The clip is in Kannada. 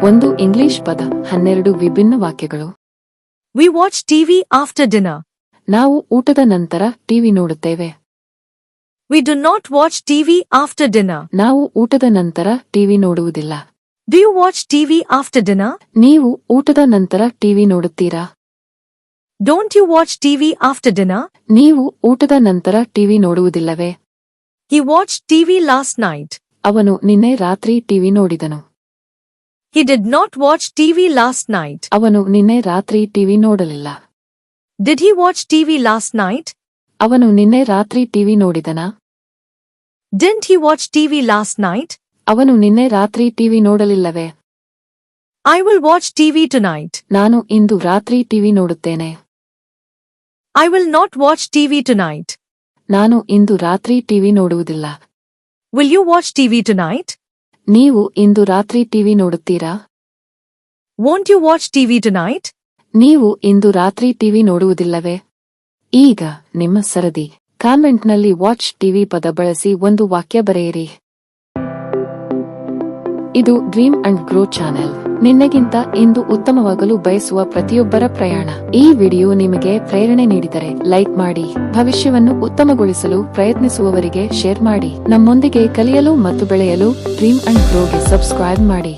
ಒಂದು ಇಂಗ್ಲಿಷ್ ಪದ 12 ವಿಭಿನ್ನ ವಾಕ್ಯಗಳು. We watch TV after dinner. ನಾವು ಊಟದ ನಂತರ ಟಿವಿ ನೋಡುತ್ತೇವೆ. We do not watch TV after dinner. ನಾವು ಊಟದ ನಂತರ ಟಿವಿ ನೋಡುವುದಿಲ್ಲ. Do you watch TV after dinner? ನೀವು ಊಟದ ನಂತರ ಟಿವಿ ನೋಡುತ್ತೀರಾ? Don't you watch TV after dinner? ನೀವು ಊಟದ ನಂತರ ಟಿವಿ ನೋಡುವುದಿಲ್ಲವೇ? He watched TV last night. ಅವನು ನಿನ್ನೆ ರಾತ್ರಿ ಟಿವಿ ನೋಡಿದನು. He did not watch TV last night. ಅವನು ನಿನ್ನೆ ರಾತ್ರಿ ಟಿವಿ ನೋಡಲಿಲ್ಲ. Did he watch TV last night? ಅವನು ನಿನ್ನೆ ರಾತ್ರಿ ಟಿವಿ ನೋಡಿದನಾ? Didn't he watch TV last night? ಅವನು ನಿನ್ನೆ ರಾತ್ರಿ ಟಿವಿ ನೋಡಲಿಲ್ಲವೇ? I will watch TV tonight. ನಾನು ಇಂದು ರಾತ್ರಿ ಟಿವಿ ನೋಡುತ್ತೇನೆ. I will not watch TV tonight. ನಾನು ಇಂದು ರಾತ್ರಿ ಟಿವಿ ನೋಡುವುದಿಲ್ಲ. Will you watch TV tonight? ನೀವು ಇಂದು ರಾತ್ರಿ TV ನೋಡುತ್ತೀರಾ? Won't you watch TV tonight? ನೀವು ಇಂದು ರಾತ್ರಿ ಟಿವಿ ನೋಡುವುದಿಲ್ಲವೇ? ಈಗ ನಿಮ್ಮ ಸರದಿ. ಕಾಮೆಂಟ್ನಲ್ಲಿ ವಾಚ್ ಟಿವಿ ಪದ ಬಳಸಿ ಒಂದು ವಾಕ್ಯ ಬರೆಯಿರಿ. ಇದು ಡ್ರೀಮ್ ಅಂಡ್ ಗ್ರೋ ಚಾನೆಲ್. ನಿನ್ನೆಗಿಂತ ಇಂದು ಉತ್ತಮವಾಗಲು ಬಯಸುವ ಪ್ರತಿಯೊಬ್ಬರ ಪ್ರಯಾಣ. ಈ ವಿಡಿಯೋ ನಿಮಗೆ ಪ್ರೇರಣೆ ನೀಡಿದರೆ ಲೈಕ್ ಮಾಡಿ, ಭವಿಷ್ಯವನ್ನು ಉತ್ತಮಗೊಳಿಸಲು ಪ್ರಯತ್ನಿಸುವವರಿಗೆ ಶೇರ್ ಮಾಡಿ. ನಮ್ಮೊಂದಿಗೆ ಕಲಿಯಲು ಮತ್ತು ಬೆಳೆಯಲು ಡ್ರೀಮ್ ಅಂಡ್ ಗ್ರೋಗೆ ಸಬ್ಸ್ಕ್ರೈಬ್ ಮಾಡಿ.